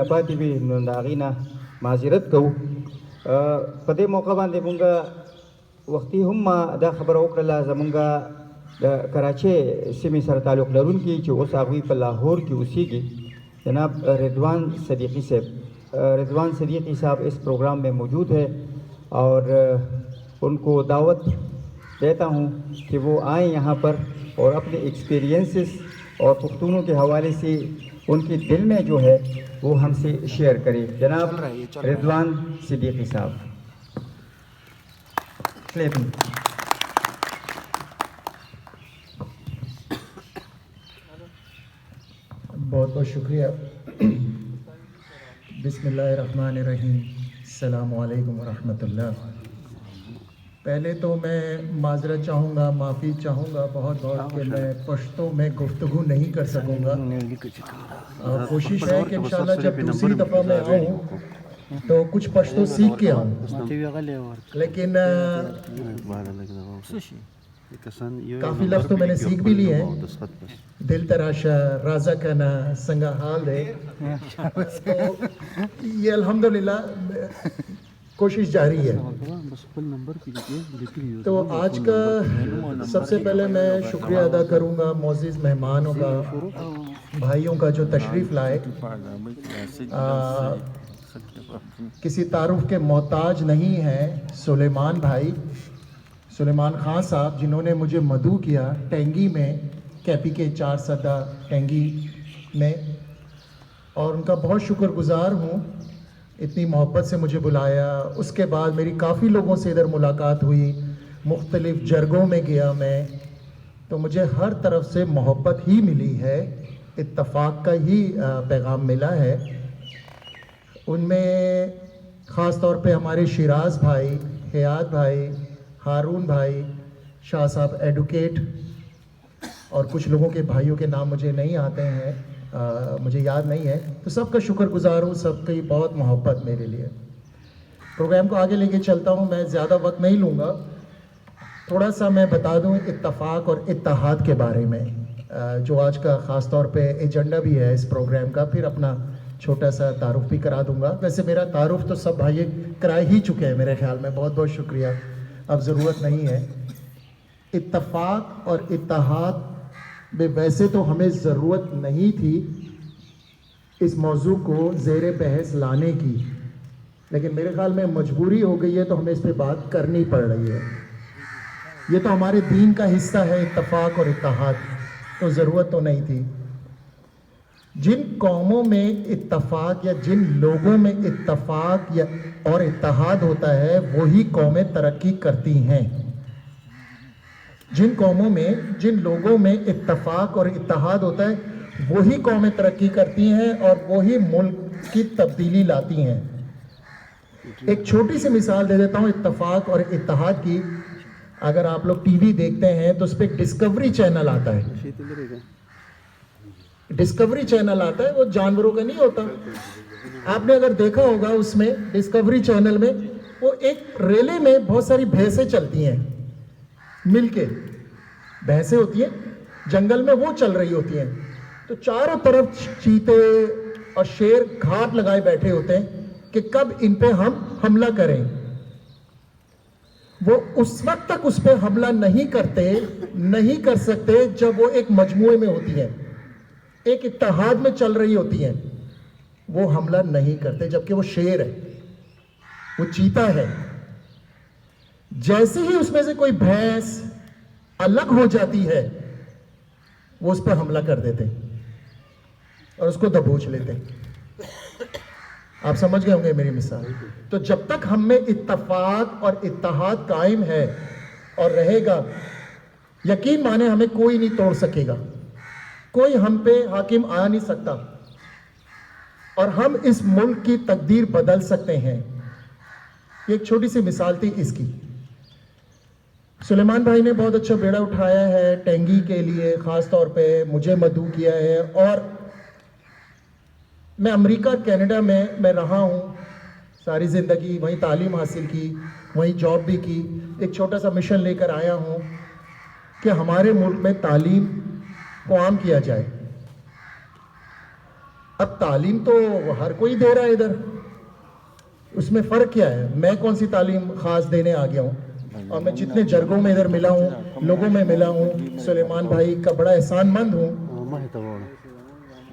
نپاتې وي نو د هغې نه معذرت کوو. په دې موقع باندې مونږ وختي هم دا خبره وکړله زمونږ د کراچۍ سیمې سره تعلق لرونکي چې اوس هغوی په لاہور کې اوسیږي جناب رضوان صدیقی صاحب. رضوان صدیقی صاحب اس پروگرام میں موجود ہے اور ان کو دعوت دیتا ہوں کہ وہ آئیں یہاں پر اور اپنے ایکسپیرینسز اور پختونوں کے حوالے سے ان کے دل میں جو ہے وہ ہم سے شیئر کریں. جناب رضوان صدیقی صاحب. بہت بہت شکریہ. بسم اللہ الرحمن الرحیم. السلام علیکم ورحمۃ اللہ. پہلے تو میں معذرت چاہوں گا، معافی چاہوں گا بہت بہت کہ میں پشتو میں گفتگو نہیں کر سکوں گا. کوشش ہے کہ انشاءاللہ جب دوسری دفعہ میں آؤں تو کچھ پشتو سیکھ کے آؤں، لیکن کافی لفظ تو میں نے سیکھ بھی لیے ہیں. دل تراشا، رازہ کنا، سنگا حال دے، تو یہ الحمدللہ کوشش جاری ہے. تو آج کا سب سے پہلے میں شکریہ ادا کروں گا معزز مہمانوں کا، بھائیوں کا جو تشریف لائے. کسی تعارف کے محتاج نہیں ہیں سلیمان بھائی، سلیمان خان صاحب، جنہوں نے مجھے مدعو کیا ٹینگی میں، کیپی کے 4 سدہ ٹینگی میں، اور ان کا بہت شکر گزار ہوں. اتنی محبت سے مجھے بلایا. اس کے بعد میری کافی لوگوں سے ادھر ملاقات ہوئی، مختلف جرگوں میں گیا میں، تو مجھے ہر طرف سے محبت ہی ملی ہے، اتفاق کا ہی پیغام ملا ہے. ان میں خاص طور پہ ہمارے شیراز بھائی، حیات بھائی، ہارون بھائی، شاہ صاحب ایڈوکیٹ، اور کچھ لوگوں کے بھائیوں کے نام مجھے نہیں آتے ہیں، مجھے یاد نہیں ہے. تو سب کا شکر گزار ہوں، سب کی بہت محبت میرے لیے. پروگرام کو آگے لے کے چلتا ہوں، میں زیادہ وقت نہیں لوں گا. تھوڑا سا میں بتا دوں اتفاق اور اتحاد کے بارے میں، جو آج کا خاص طور پہ ایجنڈا بھی ہے اس پروگرام کا. پھر اپنا چھوٹا سا تعارف بھی کرا دوں گا. ویسے میرا تعارف تو سب بھائی کرا ہی چکے ہیں میرے خیال میں. بہت بہت شکریہ، اب ضرورت نہیں ہے. اتفاق اور اتحاد میں ویسے تو ہمیں ضرورت نہیں تھی اس موضوع کو زیر بحث لانے کی، لیکن میرے خیال میں مجبوری ہو گئی ہے تو ہمیں اس پہ بات کرنی پڑ رہی ہے. یہ تو ہمارے دین کا حصہ ہے اتفاق اور اتحاد، تو ضرورت تو نہیں تھی. جن قوموں میں اتفاق یا جن لوگوں میں اتفاق یا اور اتحاد ہوتا ہے وہی قومیں ترقی کرتی ہیں. جن قوموں میں، جن لوگوں میں اتفاق اور اتحاد ہوتا ہے وہی قومیں ترقی کرتی ہیں اور وہی ملک کی تبدیلی لاتی ہیں. ایک چھوٹی سی مثال دے دیتا ہوں اتفاق اور اتحاد کی. اگر آپ لوگ ٹی وی دیکھتے ہیں تو اس پہ ڈسکوری چینل آتا ہے. ڈسکوری چینل آتا ہے، وہ جانوروں کا نہیں ہوتا. آپ نے اگر دیکھا ہوگا اس میں ڈسکوری چینل میں وہ ایک ریلے میں بہت ساری بھینسیں چلتی ہیں مل کے. بھینسیں ہوتی ہیں جنگل میں، وہ چل رہی ہوتی ہیں، تو چاروں طرف چیتے اور شیر گھاٹ لگائے بیٹھے ہوتے ہیں کہ کب ان پہ ہم حملہ کریں. وہ اس وقت تک اس پہ حملہ نہیں کر سکتے جب وہ ایک مجموعے میں ہوتی ہیں، ایک اتحاد میں چل رہی ہوتی ہیں. وہ حملہ نہیں کرتے. جبکہ وہ شیر ہے، وہ چیتا ہے، جیسے ہی اس میں سے کوئی بھینس الگ ہو جاتی ہے وہ اس پہ حملہ کر دیتے اور اس کو دبوچ لیتے. آپ سمجھ گئے ہوں گے میری مثال. تو جب تک ہم میں اتفاق اور اتحاد قائم ہے اور رہے گا، یقین مانے ہمیں کوئی نہیں توڑ سکے گا، کوئی ہم پہ حاکم آ نہیں سکتا، اور ہم اس ملک کی تقدیر بدل سکتے ہیں. ایک چھوٹی سی مثال تھی اس کی. سلیمان بھائی نے بہت اچھا بیڑا اٹھایا ہے ٹینگی کے لیے، خاص طور پہ مجھے مدعو کیا ہے. اور میں امریکہ کینیڈا میں رہا ہوں ساری زندگی، وہیں تعلیم حاصل کی، وہیں جاب بھی کی. ایک چھوٹا سا مشن لے کر آیا ہوں کہ ہمارے ملک میں تعلیم کو عام کیا جائے. اب تعلیم تو ہر کوئی دے رہا ہے ادھر, اس میں فرق کیا ہے؟ میں کون سی تعلیم خاص دینے آ گیا ہوں؟ اور میں جتنے جرگوں میں ادھر ملا ہوں, لوگوں میں ملا ہوں, سلیمان بھائی کا بڑا احسان مند ہوں,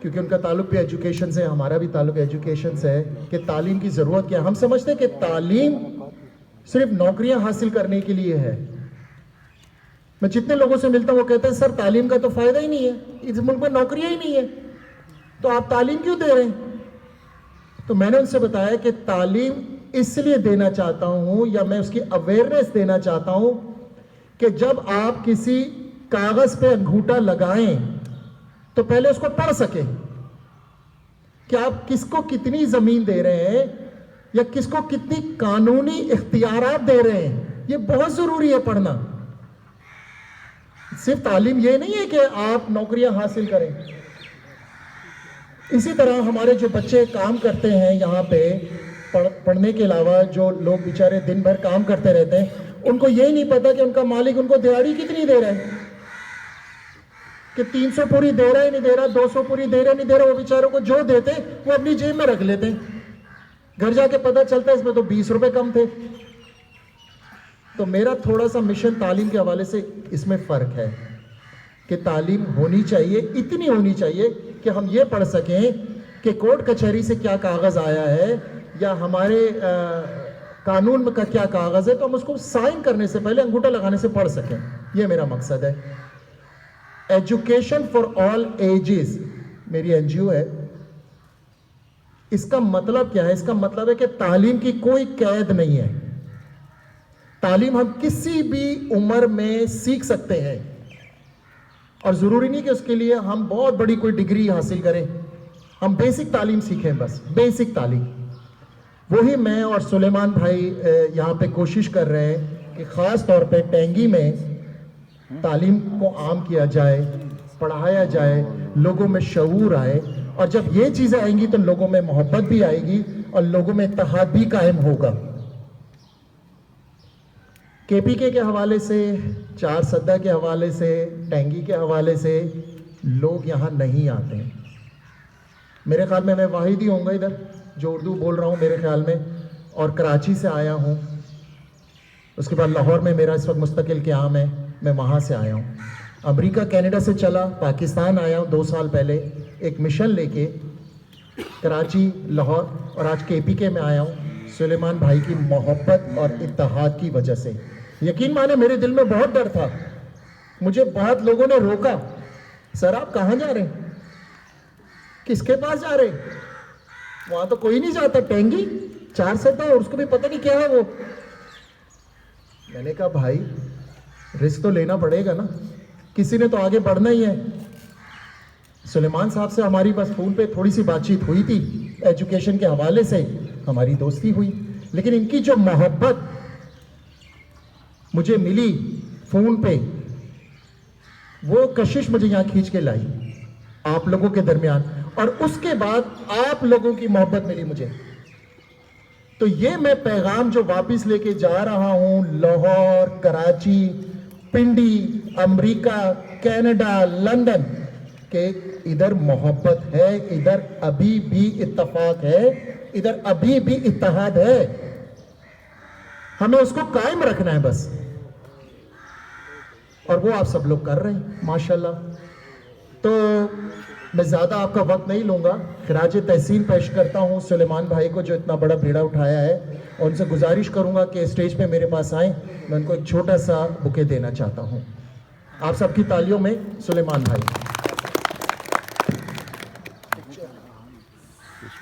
کیونکہ ان کا تعلق بھی ایجوکیشن سے, ہمارا بھی تعلق ایجوکیشن سے ہے, کہ تعلیم کی ضرورت کیا ہے. ہم سمجھتے ہیں کہ تعلیم صرف نوکریاں حاصل کرنے کے لیے ہے. میں جتنے لوگوں سے ملتا ہوں وہ کہتے ہیں سر تعلیم کا تو فائدہ ہی نہیں ہے, اس ملک میں نوکریاں ہی نہیں ہے, تو آپ تعلیم کیوں دے رہے ہیں؟ تو میں نے ان سے بتایا کہ تعلیم اس لیے دینا چاہتا ہوں, یا میں اس کی اویئرنیس دینا چاہتا ہوں, کہ جب آپ کسی کاغذ پہ انگوٹھا لگائیں تو پہلے اس کو پڑھ سکیں کہ آپ کس کو کتنی زمین دے رہے ہیں, یا کس کو کتنی قانونی اختیارات دے رہے ہیں. یہ بہت ضروری ہے پڑھنا. صرف تعلیم یہ نہیں ہے کہ آپ نوکریاں حاصل کریں. اسی طرح ہمارے جو بچے کام کرتے ہیں یہاں پہ, پڑھنے کے علاوہ جو لوگ بیچارے دن بھر کام کرتے رہتے ہیں, ان کو یہی نہیں پتا کہ ان کا مالک ان کو دیہڑی کتنی دے رہا ہے, کہ 300 پوری دے رہا ہے نہیں دے رہا, 200 پوری دے رہا نہیں دے رہا. وہ بیچاروں کو جو دیتے وہ اپنی جیب میں رکھ لیتے ہیں, گھر جا کے پتہ چلتا ہے اس میں تو 20 روپے کم تھے. تو میرا تھوڑا سا مشن تعلیم کے حوالے سے اس میں فرق ہے, کہ تعلیم ہونی چاہیے, اتنی ہونی چاہیے کہ ہم یہ پڑھ سکیں کہ کورٹ کچہری سے کیا کاغذ آیا ہے, یا ہمارے قانون کا کیا کاغذ ہے, تو ہم اس کو سائن کرنے سے پہلے, انگوٹھا لگانے سے پڑھ سکیں. یہ میرا مقصد ہے. ایجوکیشن فار آل ایجز میری این جی او ہے. اس کا مطلب کیا ہے؟ اس کا مطلب ہے کہ تعلیم کی کوئی قید نہیں ہے. تعلیم ہم کسی بھی عمر میں سیکھ سکتے ہیں, اور ضروری نہیں کہ اس کے لیے ہم بہت بڑی کوئی ڈگری حاصل کریں. ہم بیسک تعلیم سیکھیں, بس بیسک تعلیم. وہی میں اور سلیمان بھائی یہاں پہ کوشش کر رہے ہیں کہ خاص طور پہ ٹینگی میں تعلیم کو عام کیا جائے, پڑھایا جائے, لوگوں میں شعور آئے. اور جب یہ چیزیں آئیں گی تو لوگوں میں محبت بھی آئے گی, اور لوگوں میں اتحاد بھی قائم ہوگا. کے پی کے حوالے سے, چار سدہ کے حوالے سے, ٹینگی کے حوالے سے لوگ یہاں نہیں آتے ہیں. میرے خیال میں واحد ہی ہوں گا ادھر جو اردو بول رہا ہوں میرے خیال میں, اور کراچی سے آیا ہوں. اس کے بعد لاہور میں میرا اس وقت مستقل قیام ہے, میں وہاں سے آیا ہوں. امریکہ کینیڈا سے چلا, پاکستان آیا ہوں 2 سال پہلے ایک مشن لے کے, کراچی, لاہور, اور آج کے پی کے میں آیا ہوں سلیمان بھائی کی محبت اور اتحاد کی وجہ سے. یقین مانے میرے دل میں بہت ڈر تھا, مجھے بہت لوگوں نے روکا, سر آپ کہاں جا رہے ہیں, کس کے پاس جا رہے ہیں, وہاں تو کوئی نہیں جاتا, ٹینگی 4 سدہ, اور اس کو بھی پتہ نہیں کیا ہے وہ. میں نے کہا بھائی رسک تو لینا پڑے گا نا, کسی نے تو آگے بڑھنا ہی ہے. سلیمان صاحب سے ہماری بس فون پہ تھوڑی سی بات چیت ہوئی تھی, ایجوکیشن کے حوالے سے ہماری دوستی ہوئی, لیکن ان کی جو محبت مجھے ملی فون پہ, وہ کشش مجھے یہاں کھینچ کے لائی آپ لوگوں کے درمیان, اور اس کے بعد آپ لوگوں کی محبت ملی مجھے. تو یہ میں پیغام جو واپس لے کے جا رہا ہوں, لاہور, کراچی, پنڈی, امریکہ, کینیڈا, لندن, کہ ادھر محبت ہے, ادھر ابھی بھی اتفاق ہے, ادھر ابھی بھی اتحاد ہے, ہمیں اس کو قائم رکھنا ہے بس. اور وہ آپ سب لوگ کر رہے ہیں ماشاءاللہ. تو میں زیادہ آپ کا وقت نہیں لوں گا, خراج تحسین پیش کرتا ہوں سلیمان بھائی کو جو اتنا بڑا بیڑا اٹھایا ہے, اور ان سے گزارش کروں گا کہ اسٹیج پہ میرے پاس آئیں. میں ان کو ایک چھوٹا سا بکے دینا چاہتا ہوں. آپ سب کی تالیوں میں سلیمان بھائی.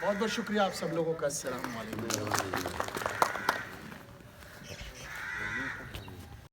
بہت بہت شکریہ آپ سب لوگوں کا. السلام علیکم.